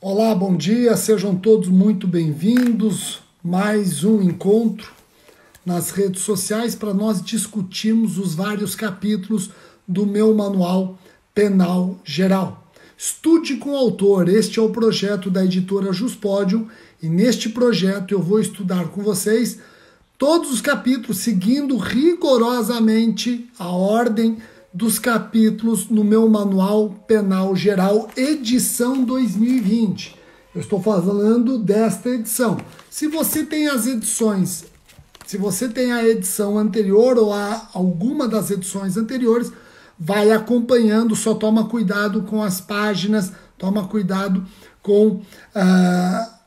Olá, bom dia, sejam todos muito bem-vindos. Mais um encontro nas redes sociais para nós discutirmos os vários capítulos do meu manual penal geral. Estude com o autor, este é o projeto da editora Juspodium e neste projeto eu vou estudar com vocês todos os capítulos, seguindo rigorosamente a ordem dos capítulos no meu manual penal geral, edição 2020. Eu estou falando desta edição. Se você tem as edições, se você tem a edição anterior ou alguma das edições anteriores, vai acompanhando, só toma cuidado com as páginas, toma cuidado com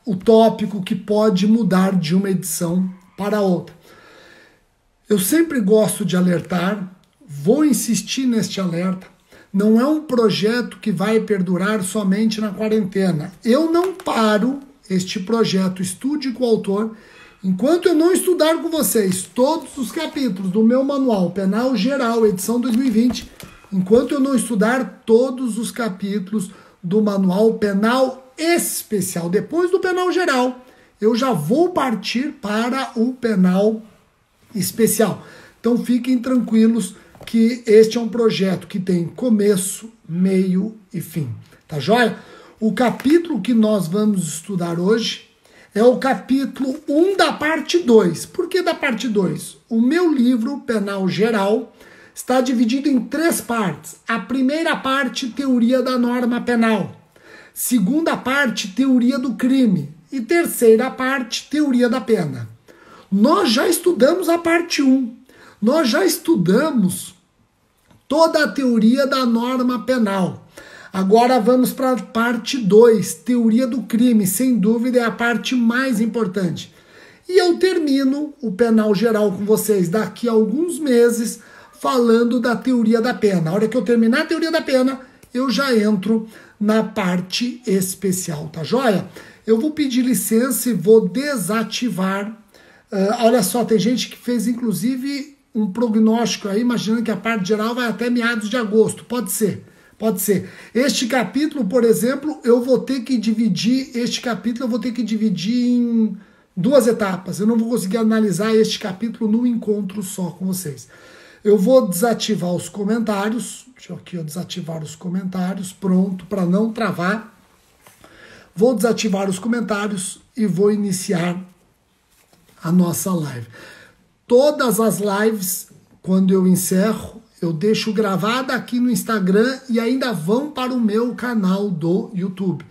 o tópico que pode mudar de uma edição para outra. Eu sempre gosto de alertar, vou insistir neste alerta, não é um projeto que vai perdurar somente na quarentena. Eu não paro este projeto, estude com o autor, enquanto eu não estudar com vocês todos os capítulos do meu manual penal geral, edição 2020, enquanto eu não estudar todos os capítulos do manual penal especial. Depois do penal geral, eu já vou partir para o penal especial. Então fiquem tranquilos que este é um projeto que tem começo, meio e fim. Tá joia? O capítulo que nós vamos estudar hoje é o capítulo 1 da parte 2. Por que da parte 2? O meu livro penal geral está dividido em 3 partes. A primeira parte, teoria da norma penal. Segunda parte, teoria do crime. E terceira parte, teoria da pena. Nós já estudamos a parte 1. Nós já estudamos toda a teoria da norma penal. Agora vamos para a parte 2, teoria do crime. Sem dúvida é a parte mais importante. E eu termino o penal geral com vocês daqui a alguns meses falando da teoria da pena. A hora que eu terminar a teoria da pena, eu já entro na parte especial, tá joia? Eu vou pedir licença e vou desativar. Olha só, tem gente que fez inclusive um prognóstico aí, imaginando que a parte geral vai até meados de agosto. Pode ser, pode ser. Este capítulo, por exemplo, eu vou ter que dividir em 2 etapas. Eu não vou conseguir analisar este capítulo num encontro só com vocês. Eu vou desativar os comentários. Deixa eu aqui desativar os comentários, pronto, para não travar. Vou desativar os comentários e vou iniciar a nossa live. Todas as lives, quando eu encerro, eu deixo gravada aqui no Instagram e ainda vão para o meu canal do YouTube.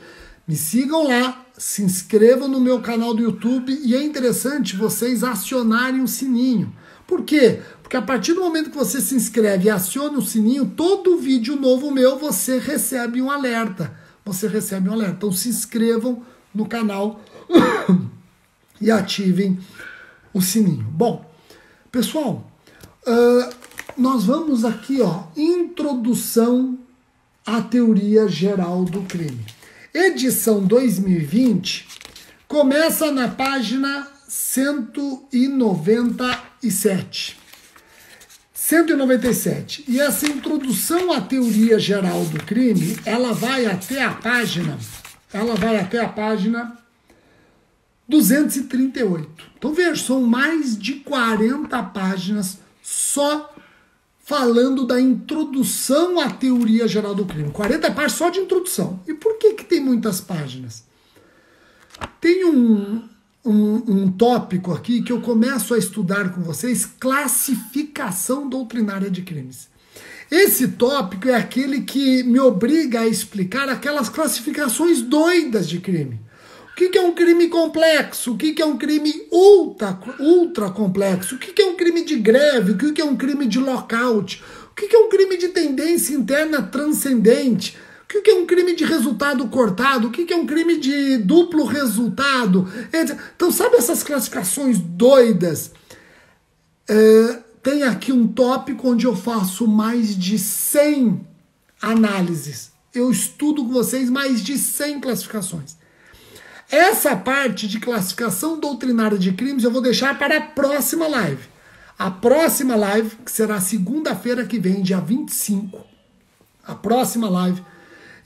Me sigam lá, se inscrevam no meu canal do YouTube e é interessante vocês acionarem o sininho. Por quê? Porque a partir do momento que você se inscreve e aciona o sininho, todo vídeo novo meu você recebe um alerta. Você recebe um alerta. Então se inscrevam no canal e ativem o sininho. Bom, pessoal, nós vamos aqui, introdução à teoria geral do crime. Edição 2020 começa na página 197. 197. E essa introdução à teoria geral do crime, ela vai até a página 238. Então veja, são mais de 40 páginas só falando da introdução à teoria geral do crime. 40 páginas só de introdução. E por que tem muitas páginas? Tem um tópico aqui que eu começo a estudar com vocês, classificação doutrinária de crimes. Esse tópico é aquele que me obriga a explicar aquelas classificações doidas de crime. O que é um crime complexo? O que é um crime ultra complexo? O que é um crime de greve? O que é um crime de lockout? O que é um crime de tendência interna transcendente? O que é um crime de resultado cortado? O que é um crime de duplo resultado? Então, sabe essas classificações doidas? Tem aqui um tópico onde eu faço mais de 100 análises. Eu estudo com vocês mais de 100 classificações. Essa parte de classificação doutrinária de crimes eu vou deixar para a próxima live. A próxima live, que será segunda-feira que vem, dia 25, a próxima live,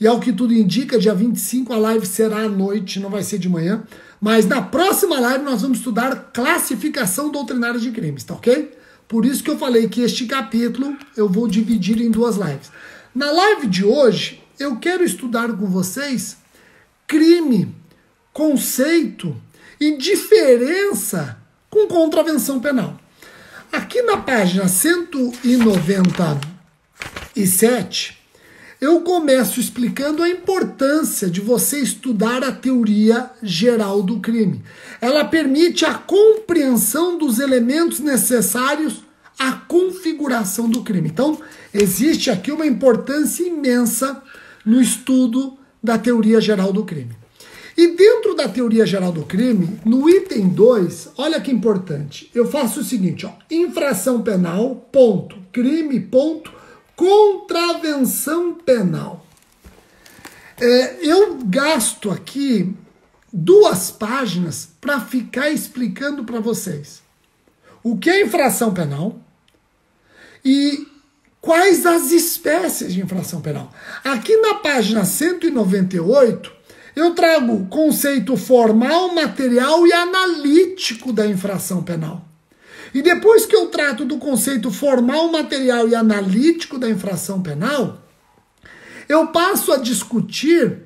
E ao que tudo indica, dia 25 a live será à noite, não vai ser de manhã. Mas na próxima live nós vamos estudar classificação doutrinária de crimes, tá ok? Por isso que eu falei que este capítulo eu vou dividir em 2 lives. Na live de hoje, eu quero estudar com vocês crime, conceito e diferença com contravenção penal. Aqui na página 197, eu começo explicando a importância de você estudar a teoria geral do crime. Ela permite a compreensão dos elementos necessários à configuração do crime. Então, existe aqui uma importância imensa no estudo da teoria geral do crime. E dentro da teoria geral do crime, no item 2, olha que importante, eu faço o seguinte, ó, infração penal, ponto, crime, ponto, contravenção penal. Eu gasto aqui 2 páginas para ficar explicando para vocês o que é infração penal e quais as espécies de infração penal. Aqui na página 198, eu trago o conceito formal, material e analítico da infração penal. E depois que eu trato do conceito formal, material e analítico da infração penal, eu passo a discutir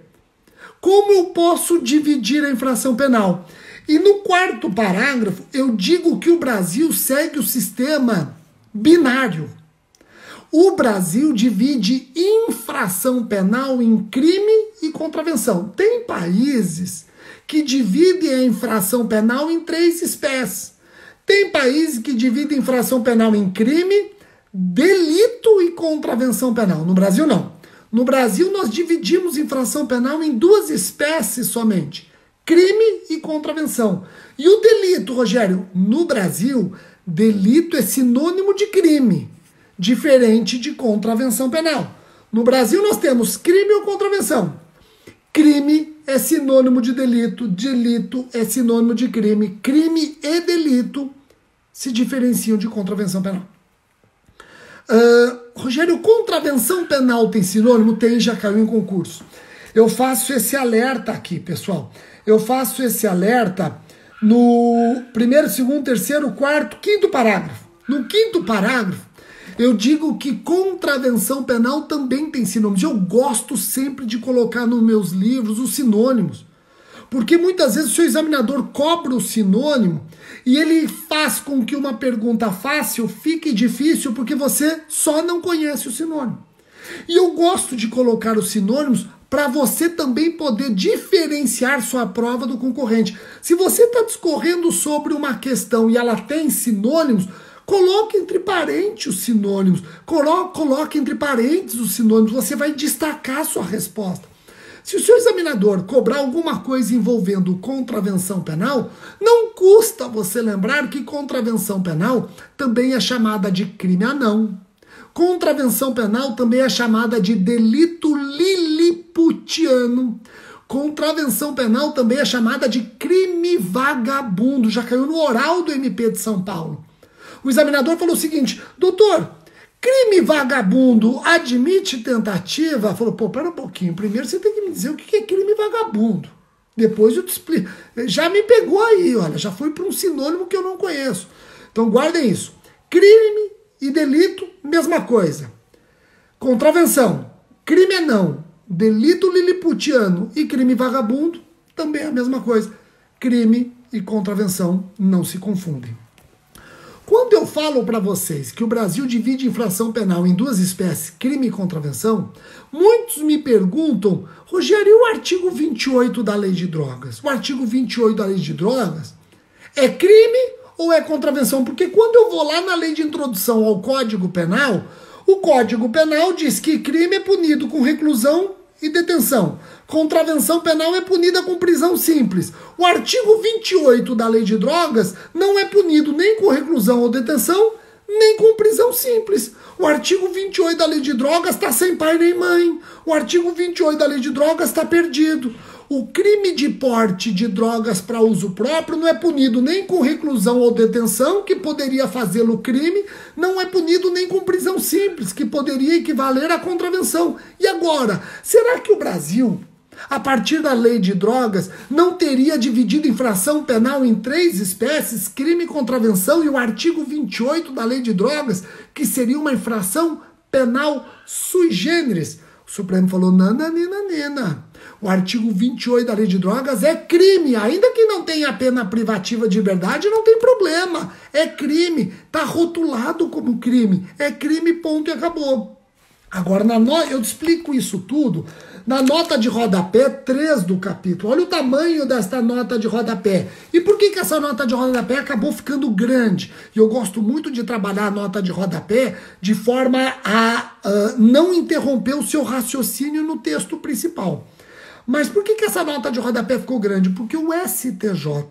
como eu posso dividir a infração penal. E no 4º parágrafo, eu digo que o Brasil segue o sistema binário. O Brasil divide infração penal em crime e contravenção. Tem países que dividem a infração penal em 3 espécies. Tem países que dividem infração penal em crime, delito e contravenção penal. No Brasil, não. No Brasil, nós dividimos infração penal em 2 espécies somente. Crime e contravenção. E o delito, Rogério? No Brasil, delito é sinônimo de crime, diferente de contravenção penal. No Brasil, nós temos crime ou contravenção. Crime é sinônimo de delito, delito é sinônimo de crime. Crime e delito se diferenciam de contravenção penal. Rogério, contravenção penal tem sinônimo? Tem, já caiu em concurso. Eu faço esse alerta aqui, pessoal. Eu faço esse alerta no 1º, 2º, 3º, 4º, 5º parágrafo. No 5º parágrafo, eu digo que contravenção penal também tem sinônimos. Eu gosto sempre de colocar nos meus livros os sinônimos. Porque muitas vezes o seu examinador cobra o sinônimo e ele faz com que uma pergunta fácil fique difícil porque você só não conhece o sinônimo. E eu gosto de colocar os sinônimos para você também poder diferenciar sua prova do concorrente. Se você está discorrendo sobre uma questão e ela tem sinônimos, coloque entre parênteses os sinônimos. Coloque entre parênteses os sinônimos. Você vai destacar a sua resposta. Se o seu examinador cobrar alguma coisa envolvendo contravenção penal, não custa você lembrar que contravenção penal também é chamada de crime anão. Contravenção penal também é chamada de delito liliputiano. Contravenção penal também é chamada de crime vagabundo. Já caiu no oral do MP de São Paulo. O examinador falou o seguinte: doutor, crime vagabundo admite tentativa? Falou, pô, pera um pouquinho. Primeiro você tem que me dizer o que é crime vagabundo. Depois eu te explico. Já me pegou aí, olha, já foi para um sinônimo que eu não conheço. Então guardem isso. Crime e delito, mesma coisa. Contravenção, crime anão, delito liliputiano e crime vagabundo, também é a mesma coisa. Crime e contravenção não se confundem. Quando eu falo para vocês que o Brasil divide infração penal em 2 espécies, crime e contravenção, muitos me perguntam, Rogério, e o artigo 28 da Lei de Drogas? O artigo 28 da Lei de Drogas é crime ou é contravenção? Porque quando eu vou lá na Lei de Introdução ao Código Penal, o Código Penal diz que crime é punido com reclusão e detenção. Contravenção penal é punida com prisão simples. O artigo 28 da Lei de Drogas não é punido nem com reclusão ou detenção, nem com prisão simples. O artigo 28 da Lei de Drogas está sem pai nem mãe. O artigo 28 da Lei de Drogas está perdido. O crime de porte de drogas para uso próprio não é punido nem com reclusão ou detenção, que poderia fazê-lo crime, não é punido nem com prisão simples, que poderia equivaler à contravenção. E agora, será que o Brasil, a partir da lei de drogas, não teria dividido infração penal em 3 espécies, crime, contravenção e o artigo 28 da lei de drogas, que seria uma infração penal sui generis? O Supremo falou, nananina. O artigo 28 da lei de drogas é crime, ainda que não tenha pena privativa de liberdade, não tem problema. É crime, está rotulado como crime. É crime, ponto e acabou. Agora, eu te explico isso tudo na nota de rodapé 3 do capítulo. Olha o tamanho desta nota de rodapé. E por que essa nota de rodapé acabou ficando grande? E eu gosto muito de trabalhar a nota de rodapé de forma a não interromper o seu raciocínio no texto principal. Mas por que essa nota de rodapé ficou grande? Porque o STJ,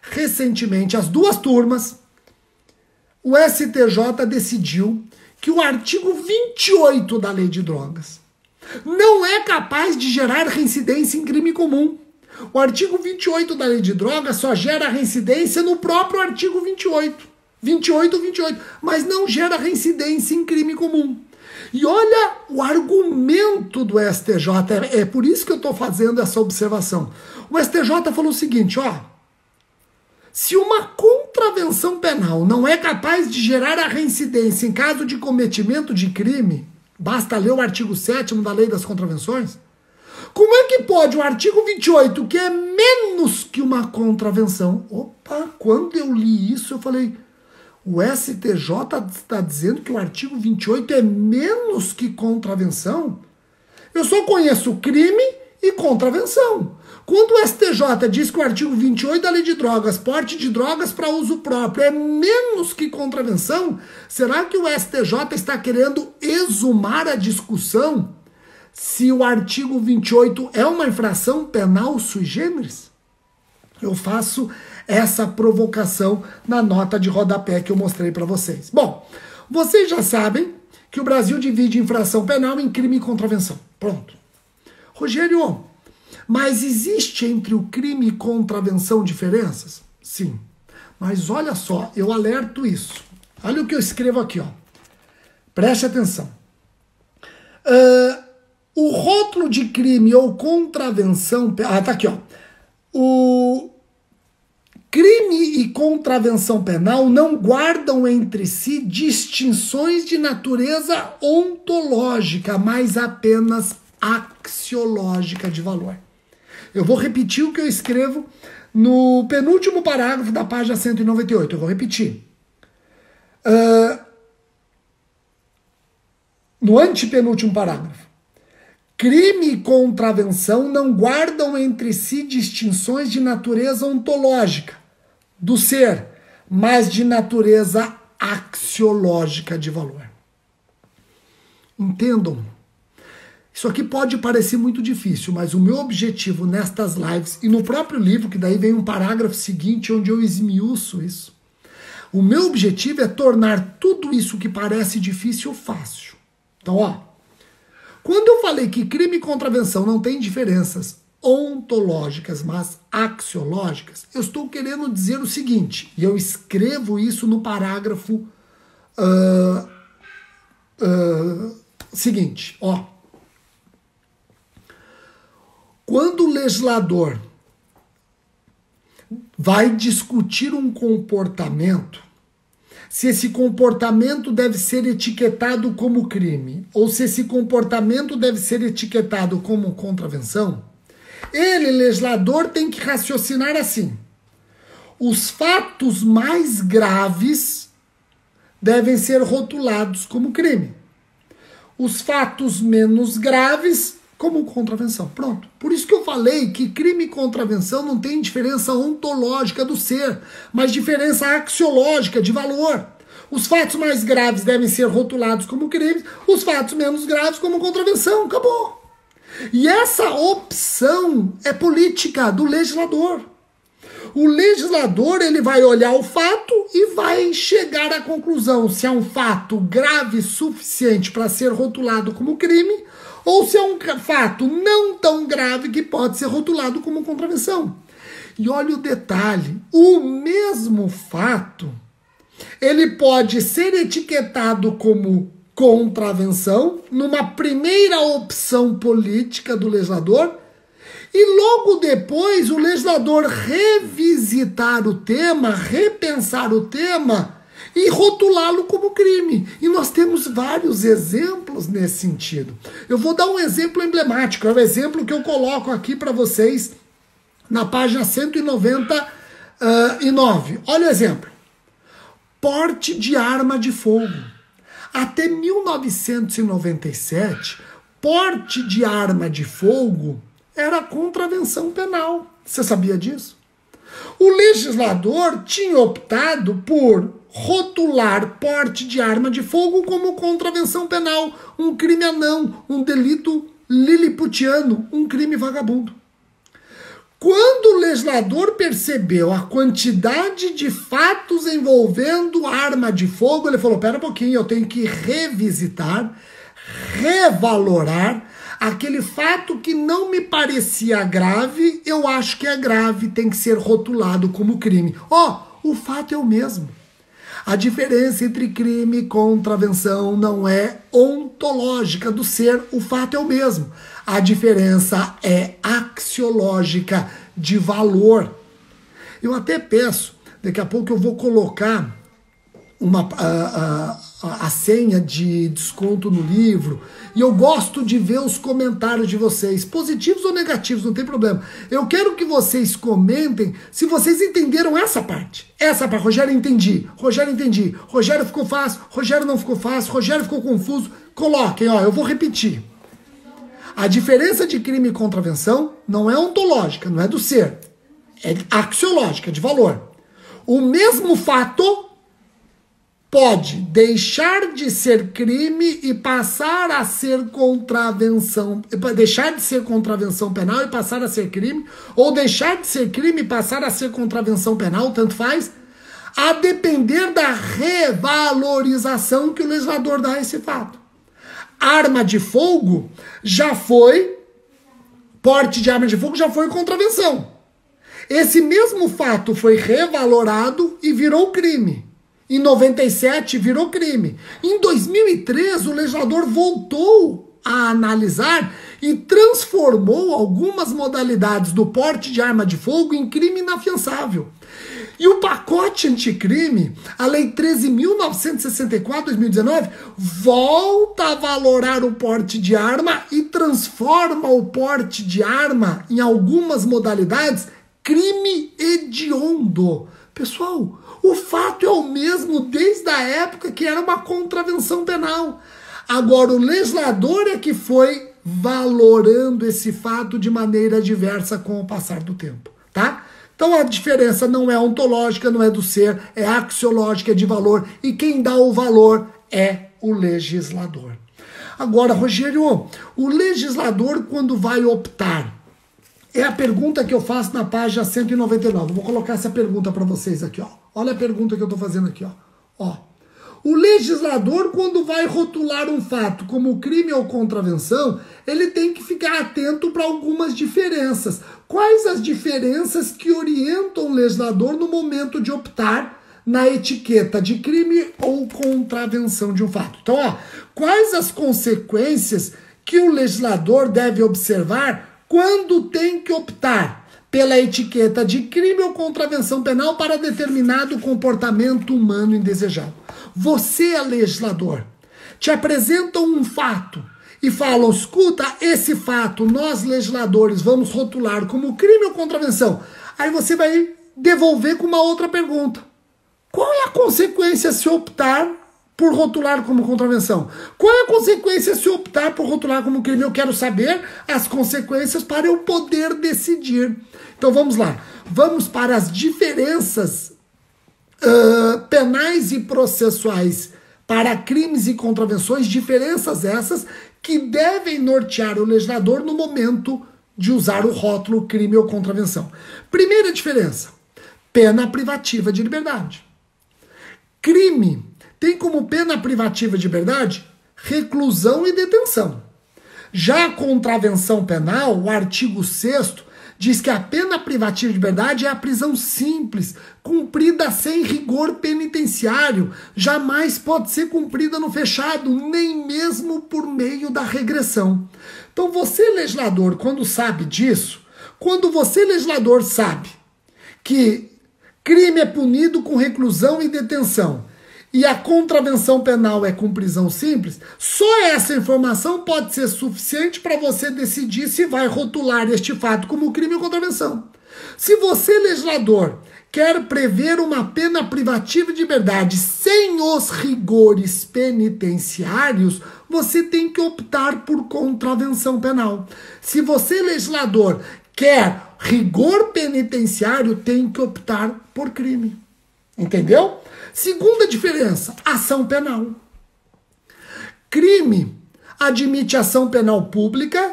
recentemente, as 2 turmas, o STJ decidiu que o artigo 28 da lei de drogas não é capaz de gerar reincidência em crime comum. O artigo 28 da lei de drogas só gera reincidência no próprio artigo 28, mas não gera reincidência em crime comum. E olha o argumento do STJ, é por isso que eu estou fazendo essa observação. O STJ falou o seguinte, ó, se uma contravenção penal não é capaz de gerar a reincidência em caso de cometimento de crime, basta ler o artigo 7º da lei das contravenções, como é que pode o artigo 28, que é menos que uma contravenção? Opa, quando eu li isso eu falei, o STJ está dizendo que o artigo 28 é menos que contravenção? Eu só conheço crime e contravenção. Quando o STJ diz que o artigo 28 da lei de drogas, porte de drogas para uso próprio, é menos que contravenção, será que o STJ está querendo exumar a discussão se o artigo 28 é uma infração penal sui generis? Eu faço essa provocação na nota de rodapé que eu mostrei para vocês. Bom, vocês já sabem que o Brasil divide infração penal em crime e contravenção. Pronto. Rogério, mas existe entre o crime e contravenção diferenças? Sim. Mas olha só, eu alerto isso. Olha o que eu escrevo aqui, ó. Preste atenção. O rótulo de crime ou contravenção... tá aqui, ó. O crime e contravenção penal não guardam entre si distinções de natureza ontológica, mas apenas axiológica de valor. Eu vou repetir o que eu escrevo no penúltimo parágrafo da página 198. Eu vou repetir. No antepenúltimo parágrafo. Crime e contravenção não guardam entre si distinções de natureza ontológica do ser, mas de natureza axiológica de valor. Entendam? Isso aqui pode parecer muito difícil, mas o meu objetivo nestas lives, e no próprio livro, que daí vem um parágrafo seguinte onde eu esmiuço isso, o meu objetivo é tornar tudo isso que parece difícil fácil. Então, ó, quando eu falei que crime e contravenção não tem diferenças ontológicas, mas axiológicas, eu estou querendo dizer o seguinte, e eu escrevo isso no parágrafo seguinte, ó. Quando o legislador vai discutir um comportamento, se esse comportamento deve ser etiquetado como crime ou se esse comportamento deve ser etiquetado como contravenção, ele, legislador, tem que raciocinar assim. Os fatos mais graves devem ser rotulados como crime. Os fatos menos graves como contravenção. Pronto. Por isso que eu falei que crime e contravenção não tem diferença ontológica do ser, mas diferença axiológica de valor. Os fatos mais graves devem ser rotulados como crimes, os fatos menos graves como contravenção. Acabou. E essa opção é política do legislador. O legislador, ele vai olhar o fato e vai chegar à conclusão se é um fato grave suficiente para ser rotulado como crime ou se é um fato não tão grave que pode ser rotulado como contravenção. E olha o detalhe, o mesmo fato, ele pode ser etiquetado como contravenção numa primeira opção política do legislador e logo depois o legislador revisitar o tema, repensar o tema e rotulá-lo como crime. E nós temos vários exemplos nesse sentido. Eu vou dar um exemplo emblemático, é o exemplo que eu coloco aqui para vocês na página 199. Olha o exemplo. Porte de arma de fogo. Até 1997, porte de arma de fogo era contravenção penal. Você sabia disso? O legislador tinha optado por rotular porte de arma de fogo como contravenção penal, um crime anão, um delito liliputiano, um crime vagabundo. Quando o legislador percebeu a quantidade de fatos envolvendo arma de fogo, ele falou, pera um pouquinho, eu tenho que revisitar, revalorar aquele fato que não me parecia grave, eu acho que é grave, tem que ser rotulado como crime. O fato é o mesmo. A diferença entre crime e contravenção não é ontológica do ser, o fato é o mesmo. A diferença é axiológica, de valor. Eu até peço, daqui a pouco eu vou colocar a senha de desconto no livro, e eu gosto de ver os comentários de vocês, positivos ou negativos, não tem problema. Eu quero que vocês comentem se vocês entenderam essa parte. Rogério, entendi. Rogério ficou fácil, Rogério não ficou fácil, Rogério ficou confuso. Coloquem, eu vou repetir. A diferença de crime e contravenção não é ontológica, não é do ser, é axiológica, de valor. O mesmo fato pode deixar de ser crime e passar a ser contravenção, deixar de ser contravenção penal e passar a ser crime, ou deixar de ser crime e passar a ser contravenção penal, tanto faz, a depender da revalorização que o legislador dá a esse fato. Arma de fogo já foi, porte de arma de fogo já foi contravenção. Esse mesmo fato foi revalorado e virou crime. Em 97 virou crime. Em 2003 o legislador voltou a analisar e transformou algumas modalidades do porte de arma de fogo em crime inafiançável. E o pacote anticrime, a Lei 13.964/2019, volta a valorar o porte de arma e transforma o porte de arma em algumas modalidades crime hediondo. Pessoal, o fato é o mesmo desde a época que era uma contravenção penal. Agora, o legislador é que foi valorando esse fato de maneira diversa com o passar do tempo, tá? Então a diferença não é ontológica, não é do ser, é axiológica, é de valor, e quem dá o valor é o legislador. Agora, Rogério, o legislador quando vai optar, é a pergunta que eu faço na página 199. Vou colocar essa pergunta para vocês aqui, ó. Olha a pergunta que eu estou fazendo aqui, ó. O legislador, quando vai rotular um fato como crime ou contravenção, ele tem que ficar atento para algumas diferenças. Quais as diferenças que orientam o legislador no momento de optar na etiqueta de crime ou contravenção de um fato? Então, quais as consequências que o legislador deve observar quando tem que optar pela etiqueta de crime ou contravenção penal para determinado comportamento humano indesejado? Você é legislador, te apresentam um fato e falam, escuta, esse fato nós legisladores vamos rotular como crime ou contravenção. Aí você vai devolver com uma outra pergunta. Qual é a consequência se optar por rotular como contravenção? Qual é a consequência se optar por rotular como crime? Eu quero saber as consequências para eu poder decidir. Então vamos lá, vamos para as diferenças penais e processuais para crimes e contravenções, diferenças essas que devem nortear o legislador no momento de usar o rótulo crime ou contravenção. Primeira diferença, pena privativa de liberdade. Crime tem como pena privativa de liberdade reclusão e detenção. Já a contravenção penal, o artigo 6º, diz que a pena privativa de liberdade é a prisão simples, cumprida sem rigor penitenciário, jamais pode ser cumprida no fechado, nem mesmo por meio da regressão. Então você, legislador, quando sabe disso, quando você, legislador, sabe que crime é punido com reclusão e detenção, e a contravenção penal é com prisão simples, só essa informação pode ser suficiente para você decidir se vai rotular este fato como crime ou contravenção. Se você, legislador, quer prever uma pena privativa de liberdade sem os rigores penitenciários, você tem que optar por contravenção penal. Se você, legislador, quer rigor penitenciário, tem que optar por crime. Entendeu? Segunda diferença, ação penal. Crime admite ação penal pública,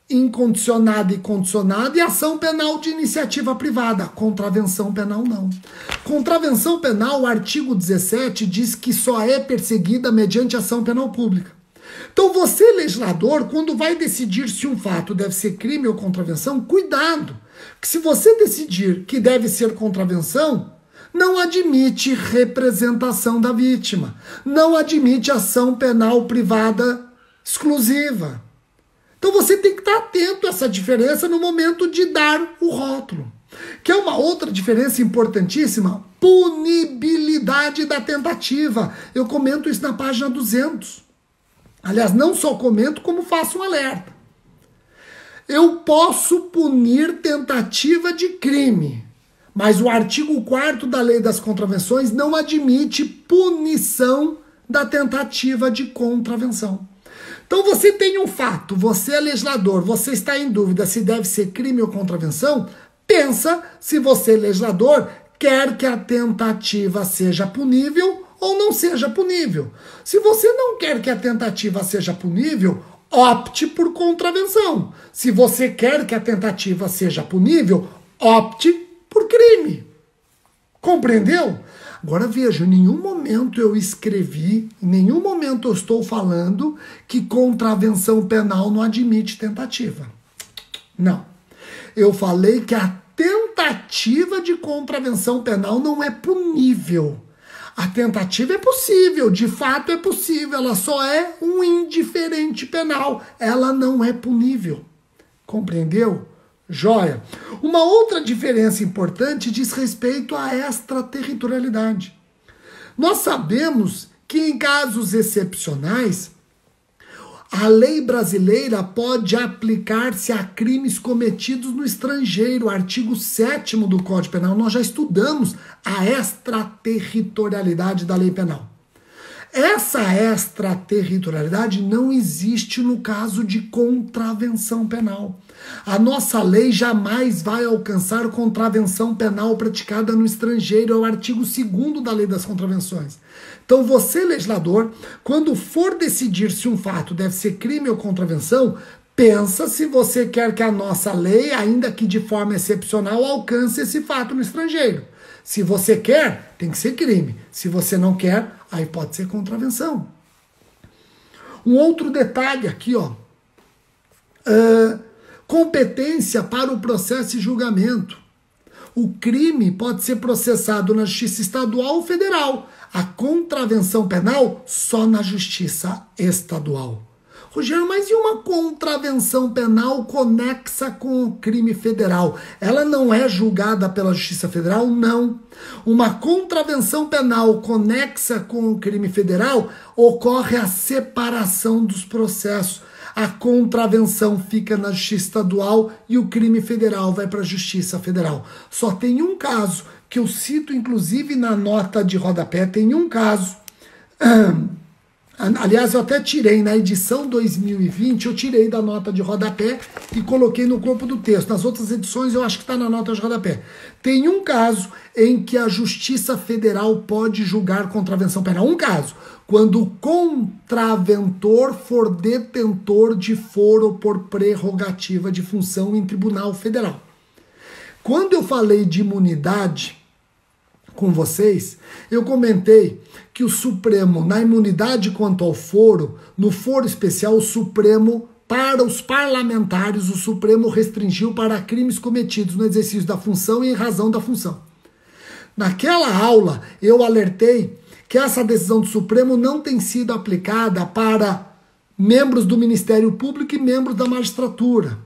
incondicionada e condicionada, e ação penal de iniciativa privada. Contravenção penal não. Contravenção penal, o artigo 17 diz que só é perseguida mediante ação penal pública. Então você, legislador, quando vai decidir se um fato deve ser crime ou contravenção, cuidado, que se você decidir que deve ser contravenção, não admite representação da vítima, não admite ação penal privada exclusiva. Então você tem que estar atento a essa diferença no momento de dar o rótulo. Que é uma outra diferença importantíssima, punibilidade da tentativa. Eu comento isso na página 200. Aliás, não só comento, como faço um alerta. Eu posso punir tentativa de crime, mas o artigo 4º da Lei das Contravenções não admite punição da tentativa de contravenção. Então você tem um fato, você é legislador, você está em dúvida se deve ser crime ou contravenção, pensa se você, legislador, quer que a tentativa seja punível ou não seja punível. Se você não quer que a tentativa seja punível, opte por contravenção. Se você quer que a tentativa seja punível, opte por crime. Compreendeu? Agora veja, em nenhum momento eu escrevi, em nenhum momento eu estou falando que contravenção penal não admite tentativa. Não. Eu falei que a tentativa de contravenção penal não é punível. A tentativa é possível, de fato é possível, ela só é um indiferente penal, ela não é punível. Compreendeu? Joia. Uma outra diferença importante diz respeito à extraterritorialidade. Nós sabemos que em casos excepcionais, a lei brasileira pode aplicar-se a crimes cometidos no estrangeiro, artigo 7º do Código Penal. Nós já estudamos a extraterritorialidade da lei penal. Essa extraterritorialidade não existe no caso de contravenção penal. A nossa lei jamais vai alcançar contravenção penal praticada no estrangeiro, é o artigo 2º da Lei das Contravenções. Então você, legislador, quando for decidir se um fato deve ser crime ou contravenção, pensa se você quer que a nossa lei, ainda que de forma excepcional, alcance esse fato no estrangeiro. Se você quer, tem que ser crime. Se você não quer, aí pode ser contravenção. Um outro detalhe aqui, ó. Competência para o processo e julgamento. O crime pode ser processado na Justiça Estadual ou Federal. A contravenção penal só na Justiça Estadual. Rogério, mas e uma contravenção penal conexa com o crime federal? Ela não é julgada pela Justiça Federal? Não. Uma contravenção penal conexa com o crime federal ocorre a separação dos processos. A contravenção fica na Justiça Estadual e o crime federal vai para a Justiça Federal. Só tem um caso, que eu cito inclusive na nota de rodapé, tem um caso... Aliás, eu até tirei na edição 2020, eu tirei da nota de rodapé e coloquei no corpo do texto. Nas outras edições eu acho que está na nota de rodapé. Tem um caso em que a Justiça Federal pode julgar contravenção penal. Um caso, quando o contraventor for detentor de foro por prerrogativa de função em tribunal federal. Quando eu falei de imunidade com vocês, eu comentei que o Supremo, na imunidade quanto ao foro, no foro especial, o Supremo para os parlamentares, o Supremo restringiu para crimes cometidos no exercício da função e em razão da função. Naquela aula, eu alertei que essa decisão do Supremo não tem sido aplicada para membros do Ministério Público e membros da magistratura.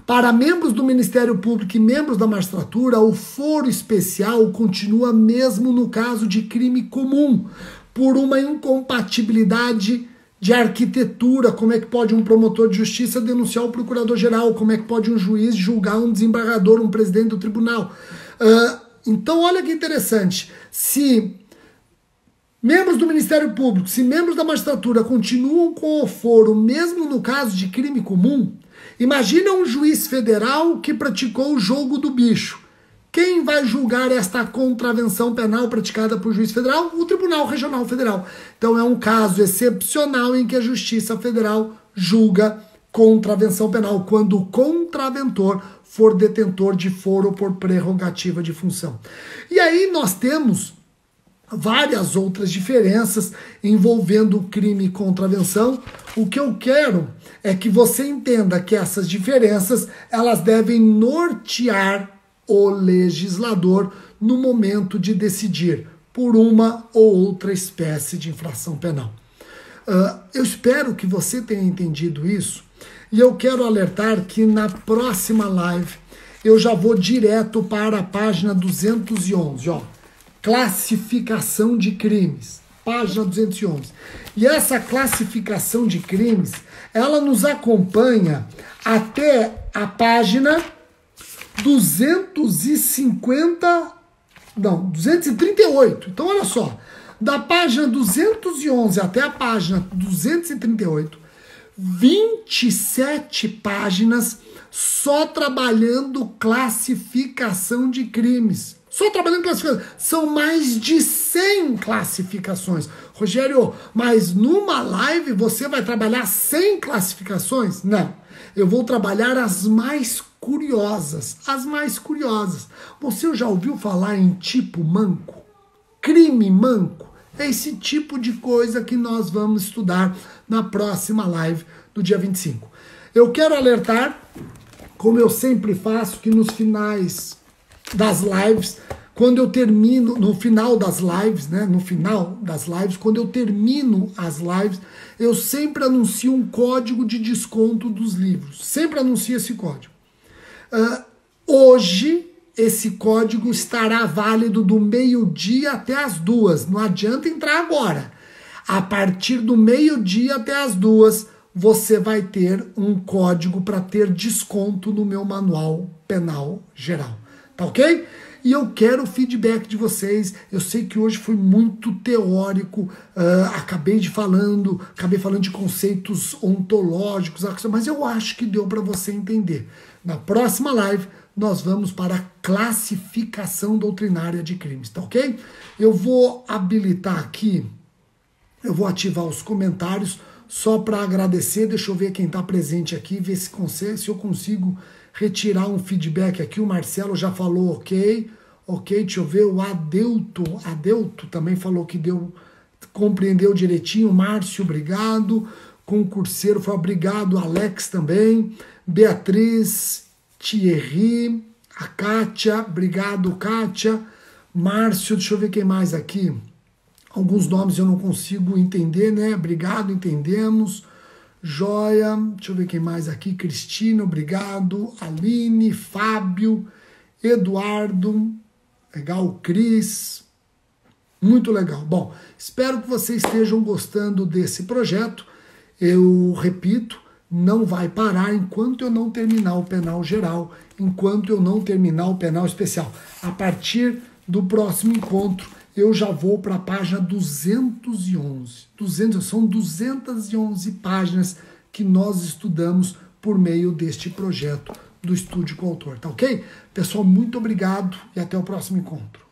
Para membros do Ministério Público e membros da magistratura, o foro especial continua mesmo no caso de crime comum, por uma incompatibilidade de arquitetura. Como é que pode um promotor de justiça denunciar o procurador-geral? Como é que pode um juiz julgar um desembargador, um presidente do tribunal? Então, olha que interessante. Se membros do Ministério Público, se membros da magistratura continuam com o foro, mesmo no caso de crime comum, imagina um juiz federal que praticou o jogo do bicho. Quem vai julgar esta contravenção penal praticada por juiz federal? O Tribunal Regional Federal. Então é um caso excepcional em que a Justiça Federal julga contravenção penal, quando o contraventor for detentor de foro por prerrogativa de função. E aí nós temos várias outras diferenças envolvendo o crime e contravenção. O que eu quero é que você entenda que essas diferenças, elas devem nortear o legislador no momento de decidir por uma ou outra espécie de infração penal. Eu espero que você tenha entendido isso, e eu quero alertar que na próxima live eu já vou direto para a página 211, ó, classificação de crimes, página 211. E essa classificação de crimes, ela nos acompanha até a página 238. Então, olha só, da página 211 até a página 238, 27 páginas só trabalhando classificação de crimes. Só trabalhando classificação. São mais de 100 classificações. Rogério, mas numa live você vai trabalhar 100 classificações? Não. Eu vou trabalhar as mais curiosas. As mais curiosas. Você já ouviu falar em tipo manco? Crime manco? É esse tipo de coisa que nós vamos estudar na próxima live do dia 25. Eu quero alertar, como eu sempre faço, que nos finais das lives, quando eu termino, no final das lives, né, no final das lives, quando eu termino as lives, eu sempre anuncio um código de desconto dos livros. Sempre anuncio esse código. Hoje, esse código estará válido do meio-dia até as 2. Não adianta entrar agora. A partir do meio-dia até as 2, você vai ter um código para ter desconto no meu manual penal geral. Tá ok? E eu quero o feedback de vocês. Eu sei que hoje foi muito teórico, acabei falando de conceitos ontológicos, mas eu acho que deu para você entender. Na próxima live, nós vamos para a classificação doutrinária de crimes, tá ok? Eu vou habilitar aqui, eu vou ativar os comentários só para agradecer. Deixa eu ver quem está presente aqui, ver se eu consigo retirar um feedback aqui. O Marcelo já falou ok, deixa eu ver, o Adelto também falou que compreendeu direitinho. Márcio, obrigado. Concurseiro foi obrigado. Alex também. Beatriz, Thierry, a Kátia, obrigado, Kátia. Márcio, deixa eu ver quem mais aqui. Alguns nomes eu não consigo entender, né? Obrigado, entendemos. Joia, deixa eu ver quem mais aqui. Cristina, obrigado. Aline, Fábio, Eduardo, legal, Cris. Muito legal. Bom, espero que vocês estejam gostando desse projeto. Eu repito, não vai parar enquanto eu não terminar o penal geral, enquanto eu não terminar o penal especial. A partir do próximo encontro, eu já vou para a página 211. São 211 páginas que nós estudamos por meio deste projeto do Estude com o Autor, tá ok? Pessoal, muito obrigado e até o próximo encontro.